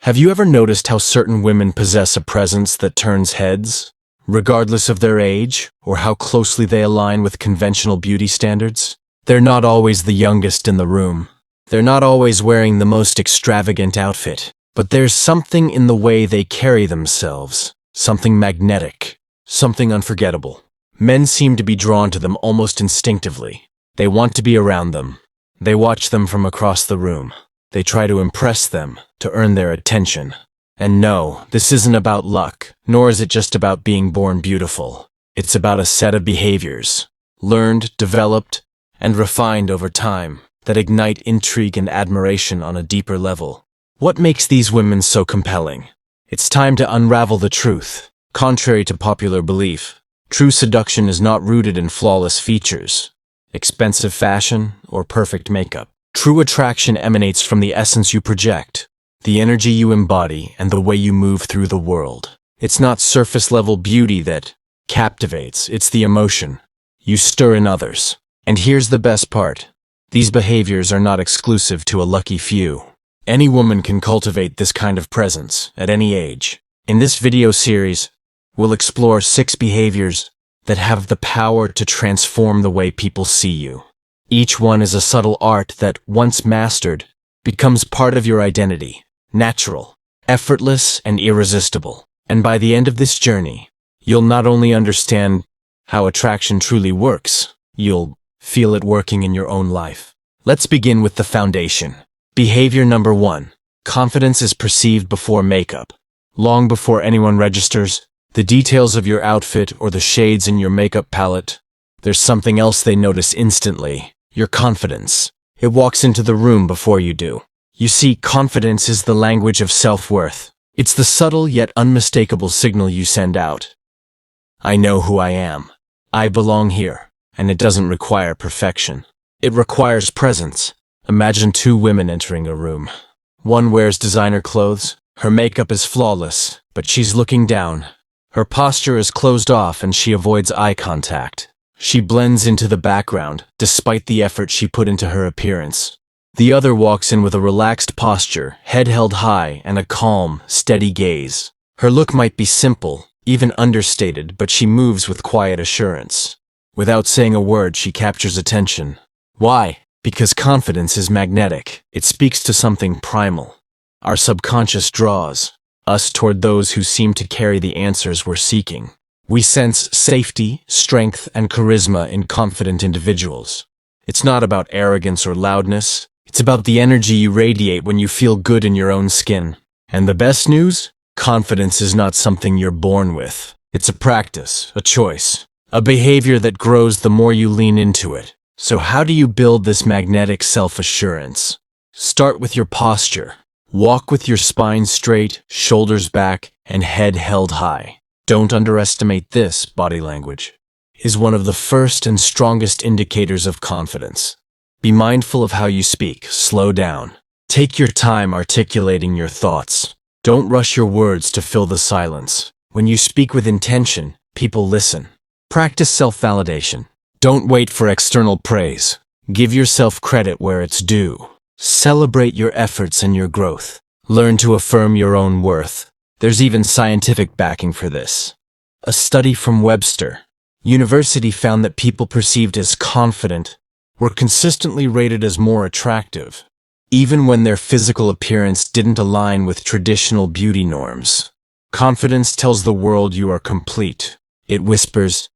Have you ever noticed how certain women possess a presence that turns heads, regardless of their age or how closely they align with conventional beauty standards? They're not always the youngest in the room. They're not always wearing the most extravagant outfit, but there's something in the way they carry themselves, something magnetic, something unforgettable. Men seem to be drawn to them almost instinctively. They want to be around them. They watch them from across the room. They try to impress them, to earn their attention. And no, this isn't about luck, nor is it just about being born beautiful. It's about a set of behaviors, learned, developed, and refined over time, that ignite intrigue and admiration on a deeper level. What makes these women so compelling? It's time to unravel the truth. Contrary to popular belief, true seduction is not rooted in flawless features, expensive fashion, or perfect makeup. True attraction emanates from the essence you project, the energy you embody, and the way you move through the world. It's not surface-level beauty that captivates, it's the emotion you stir in others. And here's the best part. These behaviors are not exclusive to a lucky few. Any woman can cultivate this kind of presence at any age. In this video series, we'll explore 6 behaviors that have the power to transform the way people see you. Each one is a subtle art that, once mastered, becomes part of your identity, natural, effortless, and irresistible. And by the end of this journey, you'll not only understand how attraction truly works, you'll feel it working in your own life. Let's begin with the foundation. Behavior number 1. Confidence is perceived before makeup. Long before anyone registers the details of your outfit or the shades in your makeup palette, there's something else they notice instantly. Your confidence. It walks into the room before you do. You see, confidence is the language of self-worth. It's the subtle yet unmistakable signal you send out. I know who I am. I belong here. And it doesn't require perfection. It requires presence. Imagine 2 women entering a room. One wears designer clothes. Her makeup is flawless, but she's looking down. Her posture is closed off and she avoids eye contact. She blends into the background, despite the effort she put into her appearance. The other walks in with a relaxed posture, head held high, and a calm, steady gaze. Her look might be simple, even understated, but she moves with quiet assurance. Without saying a word, she captures attention. Why? Because confidence is magnetic. It speaks to something primal. Our subconscious draws us toward those who seem to carry the answers we're seeking. We sense safety, strength, and charisma in confident individuals. It's not about arrogance or loudness. It's about the energy you radiate when you feel good in your own skin. And the best news? Confidence is not something you're born with. It's a practice, a choice, a behavior that grows the more you lean into it. So how do you build this magnetic self-assurance? Start with your posture. Walk with your spine straight, shoulders back, and head held high. Don't underestimate this. Body language is one of the first and strongest indicators of confidence. Be mindful of how you speak. Slow down. Take your time articulating your thoughts. Don't rush your words to fill the silence. When you speak with intention, people listen. Practice self-validation. Don't wait for external praise. Give yourself credit where it's due. Celebrate your efforts and your growth. Learn to affirm your own worth. There's even scientific backing for this. A study from Webster University found that people perceived as confident were consistently rated as more attractive, even when their physical appearance didn't align with traditional beauty norms. Confidence tells the world you are complete. It whispers,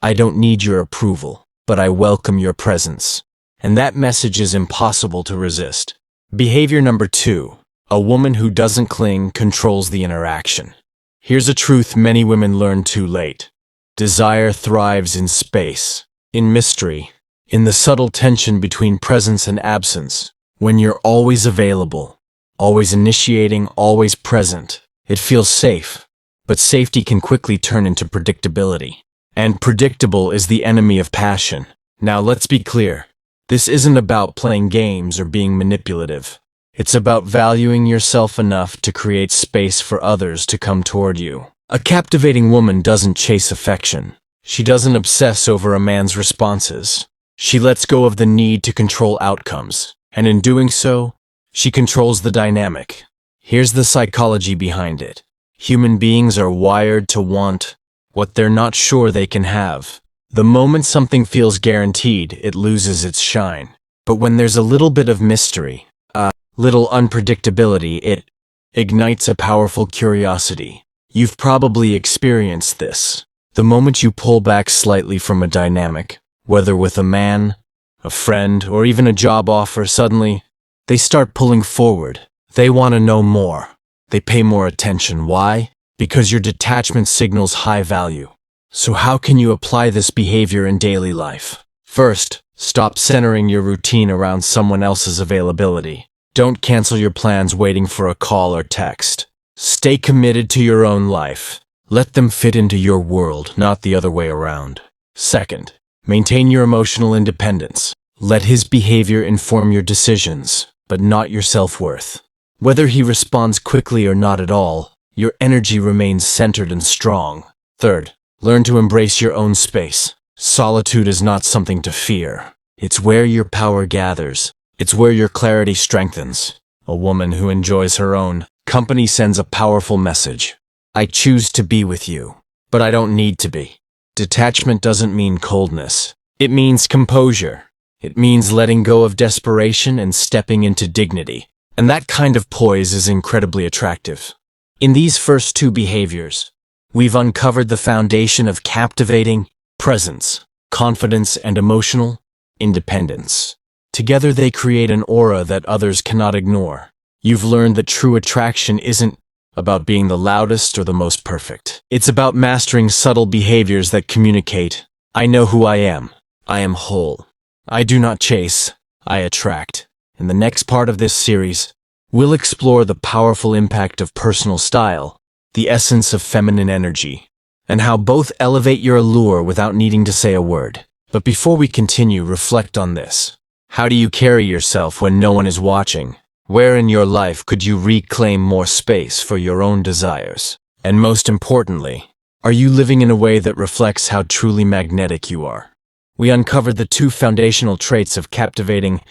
I don't need your approval, but I welcome your presence. And that message is impossible to resist. Behavior number 2. A woman who doesn't cling controls the interaction. Here's a truth many women learn too late. Desire thrives in space, in mystery, in the subtle tension between presence and absence. When you're always available, always initiating, always present, it feels safe. But safety can quickly turn into predictability. And predictable is the enemy of passion. Now let's be clear. This isn't about playing games or being manipulative. It's about valuing yourself enough to create space for others to come toward you. A captivating woman doesn't chase affection. She doesn't obsess over a man's responses. She lets go of the need to control outcomes, and in doing so, she controls the dynamic. Here's the psychology behind it. Human beings are wired to want what they're not sure they can have. The moment something feels guaranteed, it loses its shine. But when there's a little bit of mystery, a little unpredictability, it ignites a powerful curiosity. You've probably experienced this. The moment you pull back slightly from a dynamic, whether with a man, a friend, or even a job offer, suddenly they start pulling forward. They want to know more. They pay more attention. Why? Because your detachment signals high value. So how can you apply this behavior in daily life? First, stop centering your routine around someone else's availability. Don't cancel your plans waiting for a call or text. Stay committed to your own life. Let them fit into your world, not the other way around. Second, maintain your emotional independence. Let his behavior inform your decisions, but not your self-worth. Whether he responds quickly or not at all, your energy remains centered and strong. Third, learn to embrace your own space. Solitude is not something to fear. It's where your power gathers. It's where your clarity strengthens. A woman who enjoys her own company sends a powerful message. I choose to be with you, but I don't need to be. Detachment doesn't mean coldness. It means composure. It means letting go of desperation and stepping into dignity. And that kind of poise is incredibly attractive. In these first two behaviors, we've uncovered the foundation of captivating presence, confidence, and emotional independence. Together they create an aura that others cannot ignore. You've learned that true attraction isn't about being the loudest or the most perfect. It's about mastering subtle behaviors that communicate, I know who I am. I am whole. I do not chase. I attract. In the next part of this series, we'll explore the powerful impact of personal style, the essence of feminine energy, and how both elevate your allure without needing to say a word. But before we continue, reflect on this. How do you carry yourself when no one is watching? Where in your life could you reclaim more space for your own desires? And most importantly, are you living in a way that reflects how truly magnetic you are? We uncovered the two foundational traits of captivating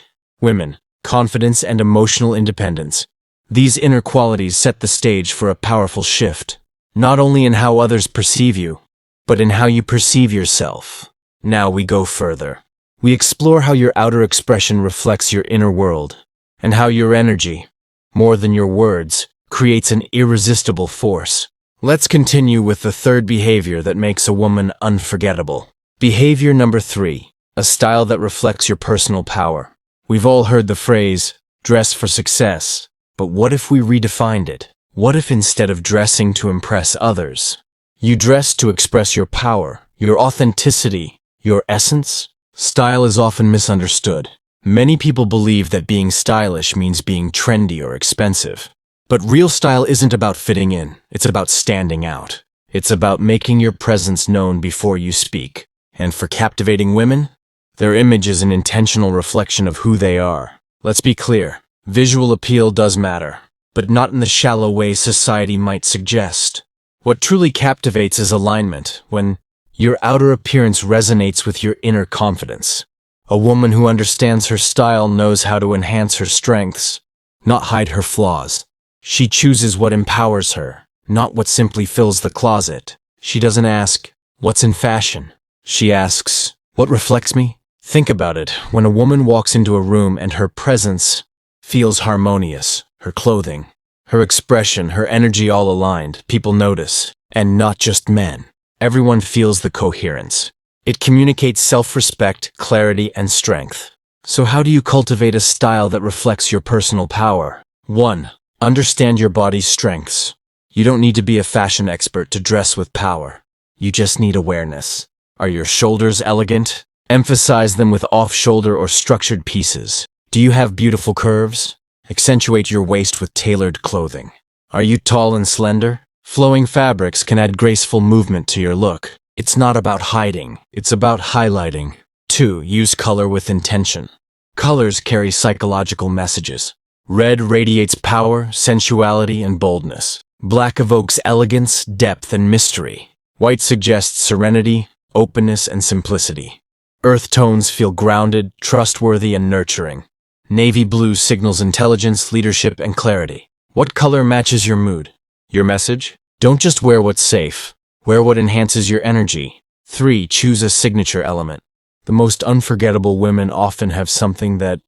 women, confidence and emotional independence. These inner qualities set the stage for a powerful shift, not only in how others perceive you, but in how you perceive yourself. Now we go further. We explore how your outer expression reflects your inner world, and how your energy, more than your words, creates an irresistible force. Let's continue with the third behavior that makes a woman unforgettable. Behavior number 3, a style that reflects your personal power. We've all heard the phrase, dress for success, but what if we redefined it? What if instead of dressing to impress others, you dress to express your power, your authenticity, your essence? Style is often misunderstood. Many people believe that being stylish means being trendy or expensive. But real style isn't about fitting in, it's about standing out. It's about making your presence known before you speak. And for captivating women, their image is an intentional reflection of who they are. Let's be clear, visual appeal does matter, but not in the shallow way society might suggest. What truly captivates is alignment, when your outer appearance resonates with your inner confidence. A woman who understands her style knows how to enhance her strengths, not hide her flaws. She chooses what empowers her, not what simply fills the closet. She doesn't ask, what's in fashion? She asks, what reflects me? Think about it. When a woman walks into a room and her presence feels harmonious, her clothing, her expression, her energy all aligned, people notice. And not just men. Everyone feels the coherence. It communicates self-respect, clarity, and strength. So how do you cultivate a style that reflects your personal power? 1. Understand your body's strengths. You don't need to be a fashion expert to dress with power. You just need awareness. Are your shoulders elegant? Emphasize them with off-shoulder or structured pieces. Do you have beautiful curves? Accentuate your waist with tailored clothing. Are you tall and slender? Flowing fabrics can add graceful movement to your look. It's not about hiding, it's about highlighting. 2. Use color with intention. Colors carry psychological messages. Red radiates power, sensuality, and boldness. Black evokes elegance, depth, and mystery. White suggests serenity, openness, and simplicity. Earth tones feel grounded, trustworthy, and nurturing. Navy blue signals intelligence, leadership, and clarity. What color matches your mood? Your message? Don't just wear what's safe. Wear what enhances your energy. 3. Choose a signature element. The most unforgettable women often have something that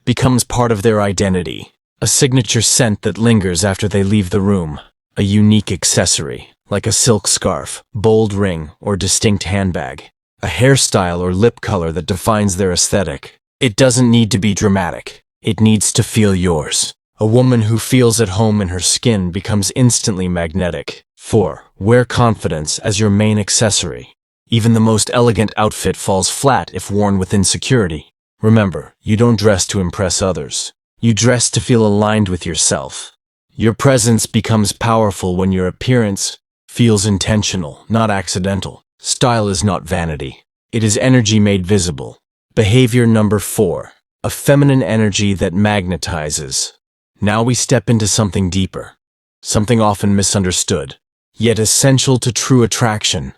becomes part of their identity. A signature scent that lingers after they leave the room. A unique accessory, like a silk scarf, bold ring, or distinct handbag. A hairstyle or lip color that defines their aesthetic. It doesn't need to be dramatic. It needs to feel yours. A woman who feels at home in her skin becomes instantly magnetic. 4. Wear confidence as your main accessory. Even the most elegant outfit falls flat if worn with insecurity. Remember, you don't dress to impress others. You dress to feel aligned with yourself. Your presence becomes powerful when your appearance feels intentional, not accidental. Style is not vanity. It is energy made visible. Behavior number 4. A feminine energy that magnetizes. Now we step into something deeper. Something often misunderstood, yet essential to true attraction.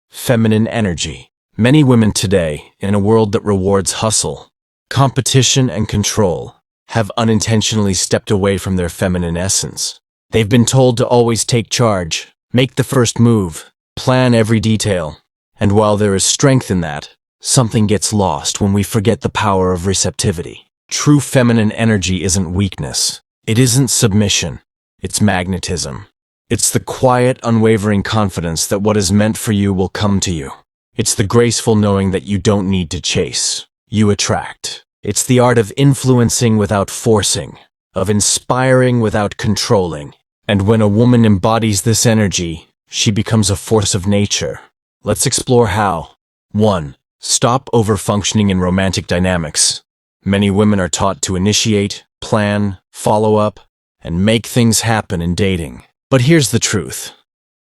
Feminine energy. Many women today, in a world that rewards hustle, competition, and control, have unintentionally stepped away from their feminine essence. They've been told to always take charge, make the first move, plan every detail. And while there is strength in that, something gets lost when we forget the power of receptivity. True feminine energy isn't weakness. It isn't submission. It's magnetism. It's the quiet, unwavering confidence that what is meant for you will come to you. It's the graceful knowing that you don't need to chase. You attract. It's the art of influencing without forcing, of inspiring without controlling. And when a woman embodies this energy, she becomes a force of nature. Let's explore how. 1. Stop overfunctioning in romantic dynamics. Many women are taught to initiate, plan, follow up, and make things happen in dating. But here's the truth.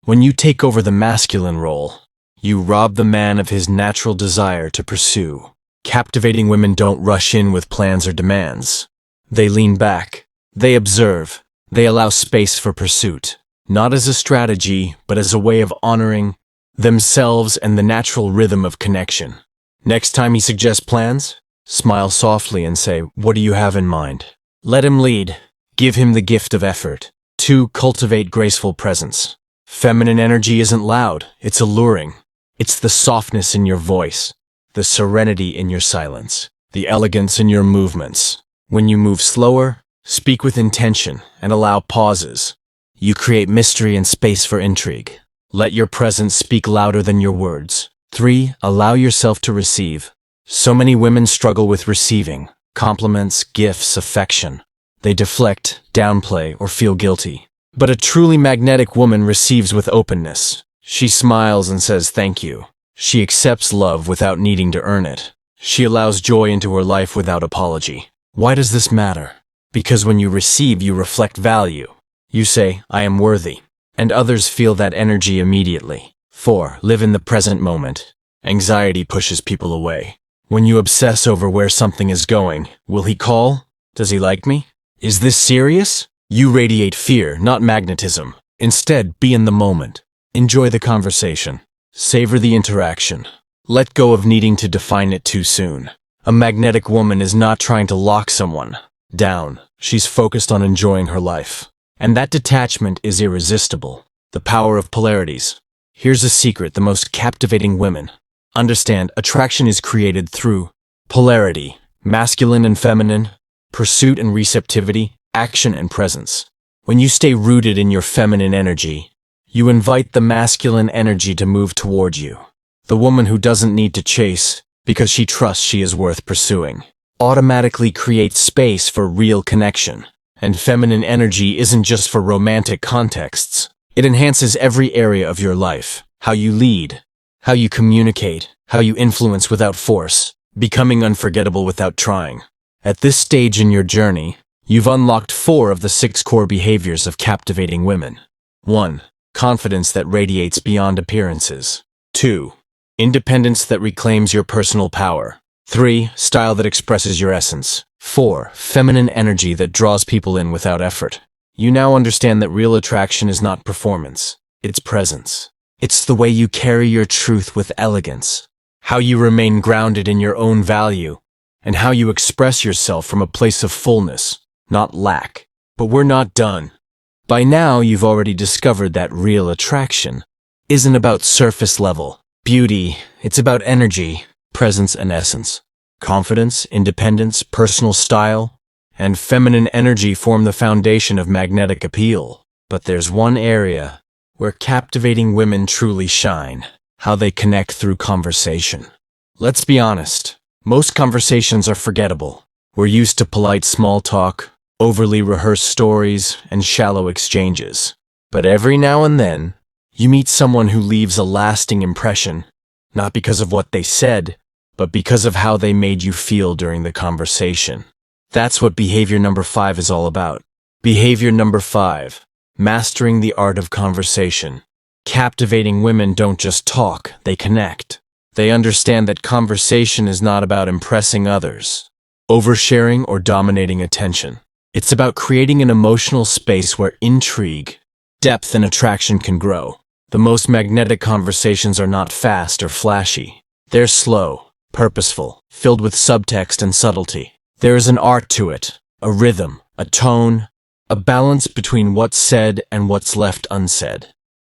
When you take over the masculine role, you rob the man of his natural desire to pursue. Captivating women don't rush in with plans or demands. They lean back. They observe. They allow space for pursuit. Not as a strategy, but as a way of honoring themselves and the natural rhythm of connection. Next time he suggests plans, smile softly and say, "What do you have in mind?" Let him lead. Give him the gift of effort. 2. Cultivate graceful presence. Feminine energy isn't loud, it's alluring. It's the softness in your voice, the serenity in your silence, the elegance in your movements. When you move slower, speak with intention, and allow pauses, you create mystery and space for intrigue. Let your presence speak louder than your words. 3. Allow yourself to receive. So many women struggle with receiving compliments, gifts, affection. They deflect, downplay, or feel guilty. But a truly magnetic woman receives with openness. She smiles and says thank you. She accepts love without needing to earn it. She allows joy into her life without apology. Why does this matter? Because when you receive, you reflect value. You say, "I am worthy," and others feel that energy immediately. 4. Live in the present moment. Anxiety pushes people away. When you obsess over where something is going, will he call? Does he like me? Is this serious? You radiate fear, not magnetism. Instead, be in the moment. Enjoy the conversation. Savor the interaction. Let go of needing to define it too soon. A magnetic woman is not trying to lock someone down. She's focused on enjoying her life. And that detachment is irresistible. The power of polarities. Here's a secret: the most captivating women understand attraction is created through polarity, masculine and feminine, pursuit and receptivity, action and presence. When you stay rooted in your feminine energy, you invite the masculine energy to move toward you. The woman who doesn't need to chase because she trusts she is worth pursuing automatically creates space for real connection. And feminine energy isn't just for romantic contexts. It enhances every area of your life. How you lead, how you communicate, how you influence without force, becoming unforgettable without trying. At this stage in your journey, you've unlocked 4 of the 6 core behaviors of captivating women. 1. Confidence that radiates beyond appearances. 2. Independence that reclaims your personal power. 3. Style that expresses your essence. 4. Feminine energy that draws people in without effort. You now understand that real attraction is not performance, it's presence. It's the way you carry your truth with elegance, how you remain grounded in your own value, and how you express yourself from a place of fullness, not lack. But we're not done. By now, you've already discovered that real attraction isn't about surface level beauty, it's about energy, presence, and essence. Confidence, independence, personal style, and feminine energy form the foundation of magnetic appeal. But there's one area where captivating women truly shine: how they connect through conversation. Let's be honest, most conversations are forgettable. We're used to polite small talk, overly rehearsed stories, and shallow exchanges. But every now and then, you meet someone who leaves a lasting impression, not because of what they said, but because of how they made you feel during the conversation. That's what behavior number 5 is all about. Behavior number 5, mastering the art of conversation. Captivating women don't just talk, they connect. They understand that conversation is not about impressing others, oversharing, or dominating attention. It's about creating an emotional space where intrigue, depth, and attraction can grow. The most magnetic conversations are not fast or flashy. They're slow, purposeful, filled with subtext and subtlety. There is an art to it, a rhythm, a tone, a balance between what's said and what's left unsaid.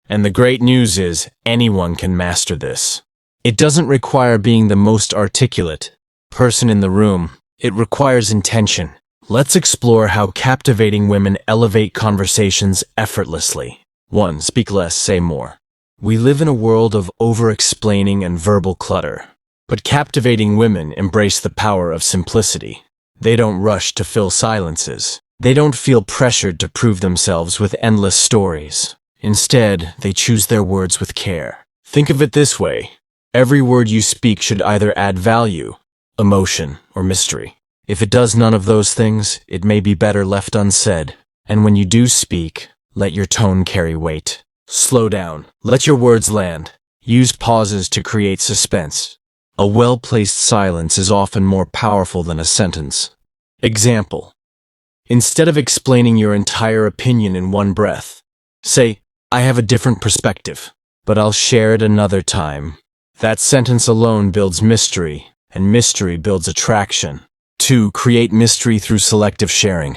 And the great news is, anyone can master this. It doesn't require being the most articulate person in the room. It requires intention. Let's explore how captivating women elevate conversations effortlessly. 1. Speak less, say more. We live in a world of over-explaining and verbal clutter. But captivating women embrace the power of simplicity. They don't rush to fill silences. They don't feel pressured to prove themselves with endless stories. Instead, they choose their words with care. Think of it this way: every word you speak should either add value, emotion, or mystery. If it does none of those things, it may be better left unsaid. And when you do speak, let your tone carry weight. Slow down. Let your words land. Use pauses to create suspense. A well-placed silence is often more powerful than a sentence. Example: instead of explaining your entire opinion in one breath, say, "I have a different perspective, but I'll share it another time." That sentence alone builds mystery, and mystery builds attraction. 2. Create mystery through selective sharing.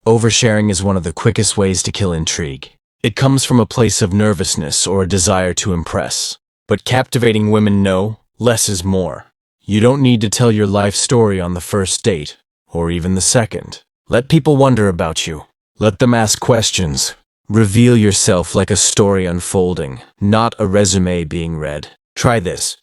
Oversharing is one of the quickest ways to kill intrigue. It comes from a place of nervousness or a desire to impress. But captivating women know less is more. You don't need to tell your life story on the first date, or even the second. Let people wonder about you. Let them ask questions. Reveal yourself like a story unfolding, not a resume being read. Try this.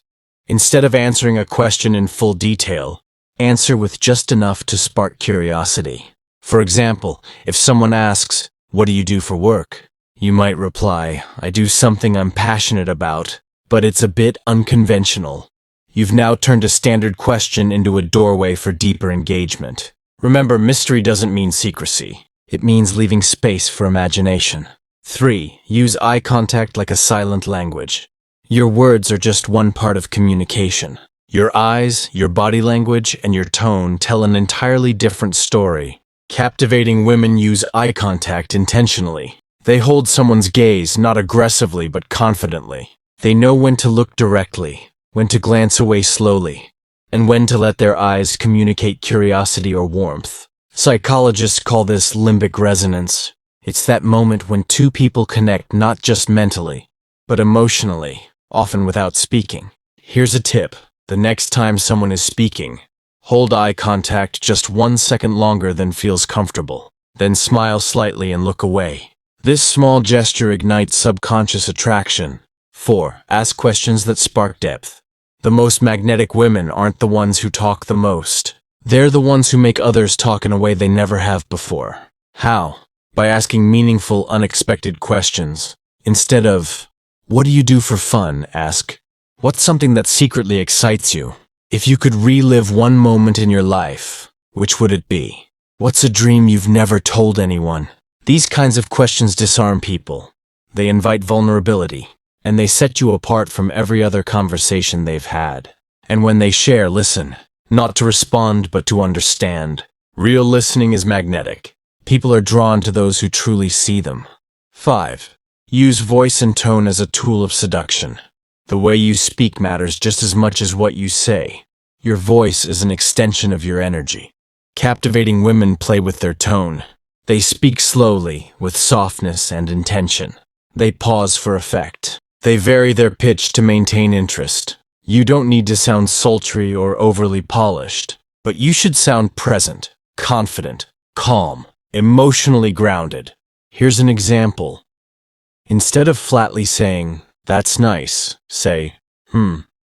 Instead of answering a question in full detail, answer with just enough to spark curiosity. For example, if someone asks, "What do you do for work?" you might reply, "I do something I'm passionate about," but it's a bit unconventional. You've now turned a standard question into a doorway for deeper engagement. Remember, mystery doesn't mean secrecy. It means leaving space for imagination. 3. Use eye contact like a silent language. Your words are just one part of communication. Your eyes, your body language, and your tone tell an entirely different story. Captivating women use eye contact intentionally. They hold someone's gaze not aggressively but confidently. They know when to look directly, when to glance away slowly, and when to let their eyes communicate curiosity or warmth. Psychologists call this limbic resonance. It's that moment when two people connect not just mentally, but emotionally, often without speaking. Here's a tip. The next time someone is speaking, hold eye contact just 1 second longer than feels comfortable. Then smile slightly and look away. This small gesture ignites subconscious attraction. 4. Ask questions that spark depth. The most magnetic women aren't the ones who talk the most. They're the ones who make others talk in a way they never have before. How? By asking meaningful, unexpected questions. Instead of, "What do you do for fun?" ask, "What's something that secretly excites you? If you could relive one moment in your life, which would it be? What's a dream you've never told anyone?" These kinds of questions disarm people. They invite vulnerability, and they set you apart from every other conversation they've had. And when they share, listen, not to respond but to understand. Real listening is magnetic. People are drawn to those who truly see them. 5. Use voice and tone as a tool of seduction. The way you speak matters just as much as what you say. Your voice is an extension of your energy. Captivating women play with their tone. They speak slowly, with softness and intention. They pause for effect. They vary their pitch to maintain interest. You don't need to sound sultry or overly polished, but you should sound present, confident, calm, emotionally grounded. Here's an example. Instead of flatly saying, "That's nice," say,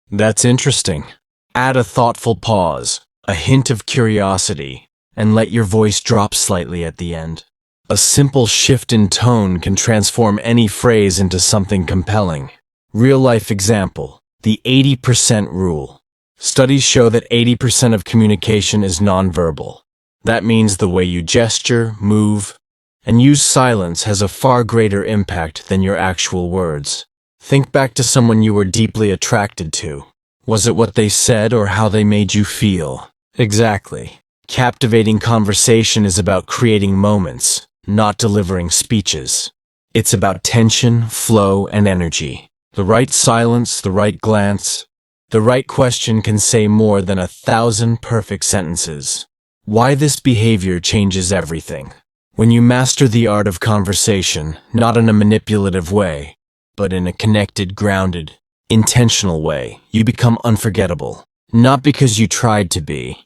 "That's interesting." Add a thoughtful pause, a hint of curiosity, and let your voice drop slightly at the end. A simple shift in tone can transform any phrase into something compelling. Real-life example, the 80% rule. Studies show that 80% of communication is nonverbal. That means the way you gesture, move, and use silence has a far greater impact than your actual words. Think back to someone you were deeply attracted to. Was it what they said or how they made you feel? Exactly. Captivating conversation is about creating moments, not delivering speeches. It's about tension, flow, and energy. The right silence, the right glance, the right question can say more than 1,000 perfect sentences. Why this behavior changes everything. When you master the art of conversation, not in a manipulative way, but in a connected, grounded, intentional way, you become unforgettable. Not because you tried to be,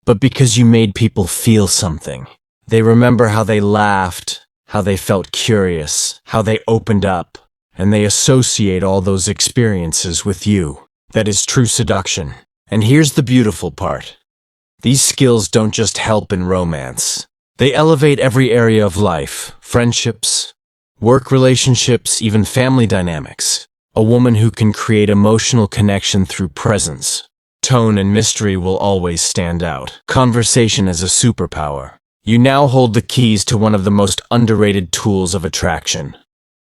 but because you made people feel something. They remember how they laughed, how they felt curious, how they opened up, and they associate all those experiences with you. That is true seduction. And here's the beautiful part. These skills don't just help in romance. They elevate every area of life, friendships, work relationships, even family dynamics. A woman who can create emotional connection through presence, tone, and mystery will always stand out. Conversation is a superpower. You now hold the keys to one of the most underrated tools of attraction.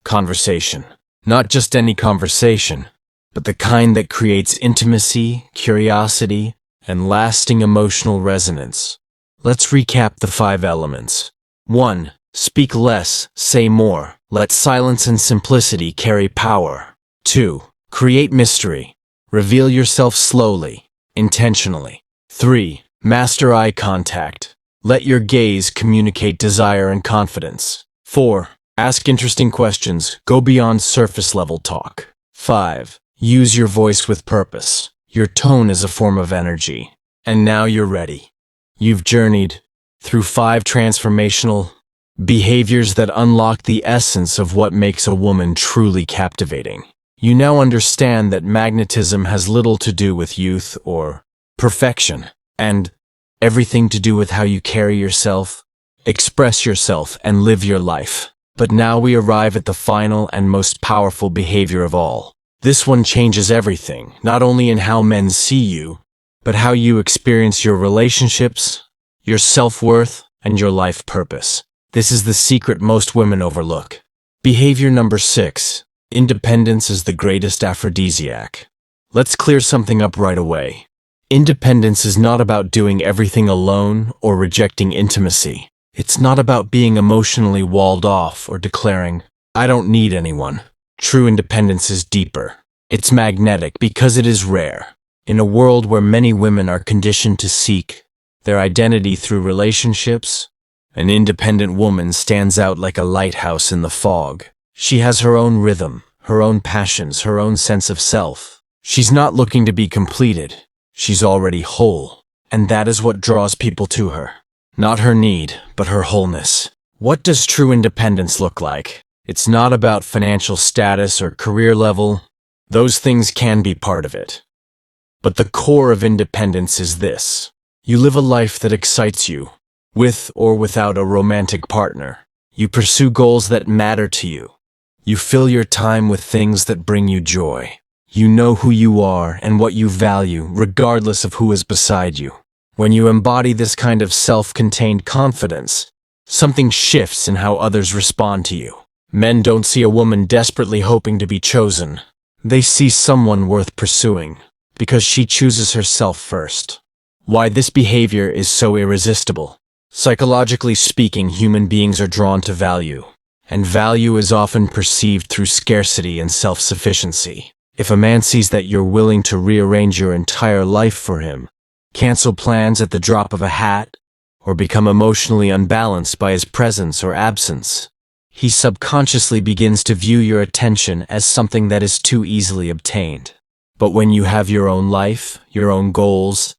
Conversation. Not just any conversation, but the kind that creates intimacy, curiosity, and lasting emotional resonance. Let's recap the 5 elements. 1. Speak less, say more. Let silence and simplicity carry power. 2. Create mystery. Reveal yourself slowly, intentionally. 3. Master eye contact. Let your gaze communicate desire and confidence. 4. Ask interesting questions. Go beyond surface-level talk. 5. Use your voice with purpose. Your tone is a form of energy. And now you're ready. You've journeyed through 5 transformational behaviors that unlock the essence of what makes a woman truly captivating. You now understand that magnetism has little to do with youth or perfection, and everything to do with how you carry yourself, express yourself, and live your life. But now we arrive at the final and most powerful behavior of all. This one changes everything, not only in how men see you, but how you experience your relationships, your self-worth, and your life purpose. This is the secret most women overlook. Behavior number 6. Independence is the greatest aphrodisiac. Let's clear something up right away. Independence is not about doing everything alone or rejecting intimacy. It's not about being emotionally walled off or declaring, "I don't need anyone." True independence is deeper. It's magnetic because it is rare. In a world where many women are conditioned to seek their identity through relationships, an independent woman stands out like a lighthouse in the fog. She has her own rhythm, her own passions, her own sense of self. She's not looking to be completed. She's already whole. And that is what draws people to her. Not her need, but her wholeness. What does true independence look like? It's not about financial status or career level. Those things can be part of it. But the core of independence is this. You live a life that excites you, with or without a romantic partner. You pursue goals that matter to you. You fill your time with things that bring you joy. You know who you are and what you value, regardless of who is beside you. When you embody this kind of self-contained confidence, something shifts in how others respond to you. Men don't see a woman desperately hoping to be chosen. They see someone worth pursuing, because she chooses herself first. Why this behavior is so irresistible. Psychologically speaking, human beings are drawn to value, and value is often perceived through scarcity and self-sufficiency. If a man sees that you're willing to rearrange your entire life for him, cancel plans at the drop of a hat, or become emotionally unbalanced by his presence or absence. He subconsciously begins to view your attention as something that is too easily obtained. But when you have your own life, your own goals,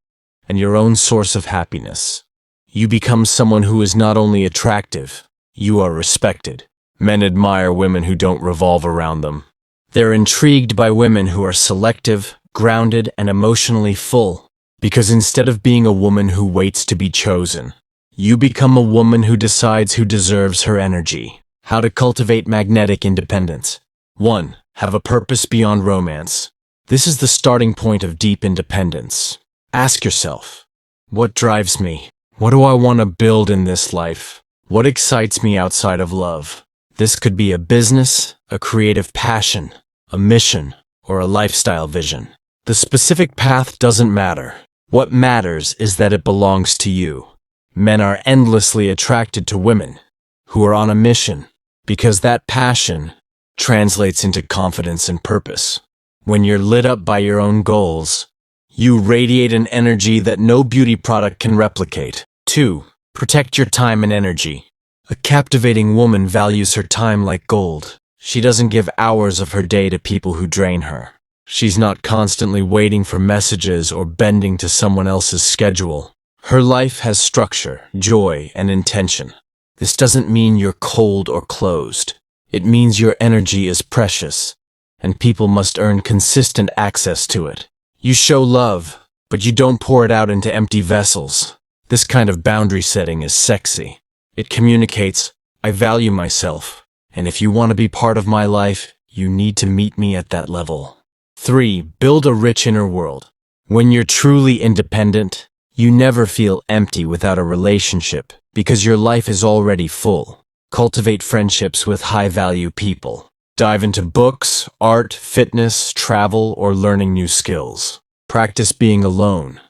and your own source of happiness, you become someone who is not only attractive, you are respected. Men admire women who don't revolve around them. They're intrigued by women who are selective, grounded, and emotionally full. Because instead of being a woman who waits to be chosen, you become a woman who decides who deserves her energy. How to cultivate magnetic independence. 1. Have a purpose beyond romance. This is the starting point of deep independence. Ask yourself, what drives me? What do I want to build in this life? What excites me outside of love? This could be a business, a creative passion, a mission, or a lifestyle vision. The specific path doesn't matter. What matters is that it belongs to you. Men are endlessly attracted to women who are on a mission, because that passion translates into confidence and purpose. When you're lit up by your own goals, you radiate an energy that no beauty product can replicate. 2. Protect your time and energy. A captivating woman values her time like gold. She doesn't give hours of her day to people who drain her. She's not constantly waiting for messages or bending to someone else's schedule. Her life has structure, joy, and intention. This doesn't mean you're cold or closed. It means your energy is precious, and people must earn consistent access to it. You show love, but you don't pour it out into empty vessels. This kind of boundary setting is sexy. It communicates, I value myself, and if you want to be part of my life, you need to meet me at that level. 3. Build a rich inner world. When you're truly independent, you never feel empty without a relationship, because your life is already full. Cultivate friendships with high-value people. Dive into books, art, fitness, travel, or learning new skills. Practice being alone,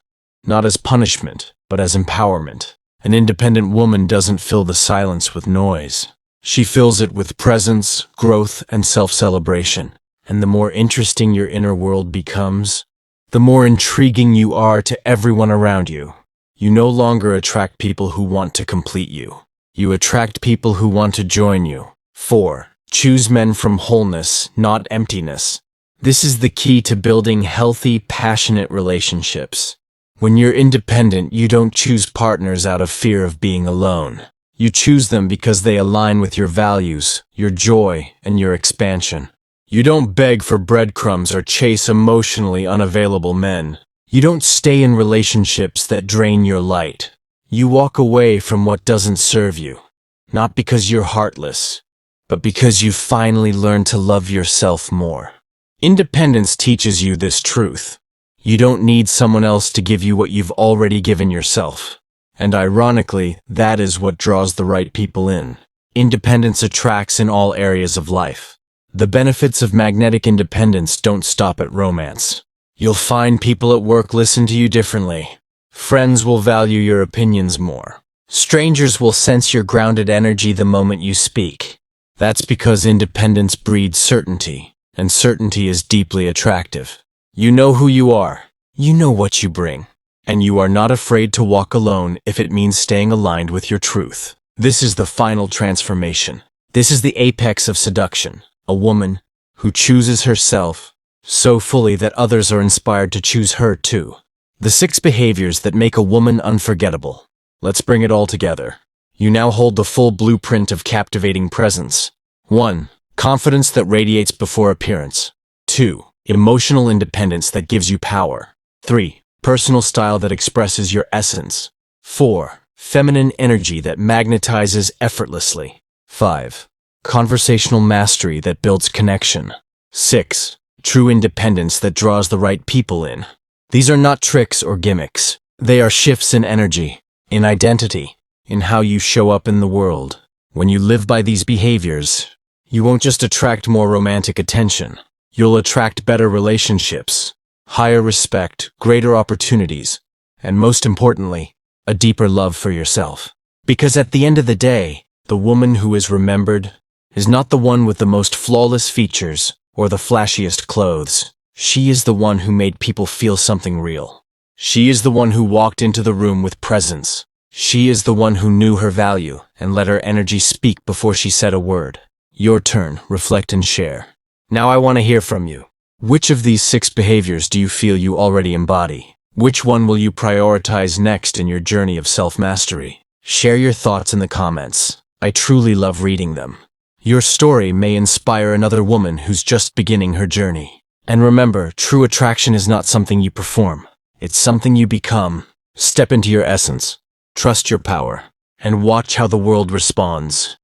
not as punishment, but as empowerment. An independent woman doesn't fill the silence with noise. She fills it with presence, growth, and self-celebration. And the more interesting your inner world becomes, the more intriguing you are to everyone around you. You no longer attract people who want to complete you. You attract people who want to join you. 4. Choose men from wholeness, not emptiness. This is the key to building healthy, passionate relationships. When you're independent, you don't choose partners out of fear of being alone. You choose them because they align with your values, your joy, and your expansion. You don't beg for breadcrumbs or chase emotionally unavailable men. You don't stay in relationships that drain your light. You walk away from what doesn't serve you, not because you're heartless, but because you've finally learned to love yourself more. Independence teaches you this truth. You don't need someone else to give you what you've already given yourself. And ironically, that is what draws the right people in. Independence attracts in all areas of life. The benefits of magnetic independence don't stop at romance. You'll find people at work listen to you differently. Friends will value your opinions more. Strangers will sense your grounded energy the moment you speak. That's because independence breeds certainty, and certainty is deeply attractive. You know who you are. You know what you bring. And you are not afraid to walk alone if it means staying aligned with your truth. This is the final transformation. This is the apex of seduction. A woman who chooses herself so fully that others are inspired to choose her too. The 6 behaviors that make a woman unforgettable. Let's bring it all together. You now hold the full blueprint of captivating presence. 1. Confidence that radiates before appearance. 2. Emotional independence that gives you power. 3. Personal style that expresses your essence. 4. Feminine energy that magnetizes effortlessly. 5. Conversational mastery that builds connection. 6. True independence that draws the right people in. These are not tricks or gimmicks. They are shifts in energy, in identity, in how you show up in the world. When you live by these behaviors, you won't just attract more romantic attention. You'll attract better relationships, higher respect, greater opportunities, and most importantly, a deeper love for yourself. Because at the end of the day, the woman who is remembered is not the one with the most flawless features or the flashiest clothes. She is the one who made people feel something real. She is the one who walked into the room with presence. She is the one who knew her value and let her energy speak before she said a word. Your turn, reflect and share. Now I want to hear from you. Which of these 6 behaviors do you feel you already embody? Which one will you prioritize next in your journey of self-mastery? Share your thoughts in the comments. I truly love reading them. Your story may inspire another woman who's just beginning her journey. And remember, true attraction is not something you perform. It's something you become. Step into your essence, trust your power, and watch how the world responds.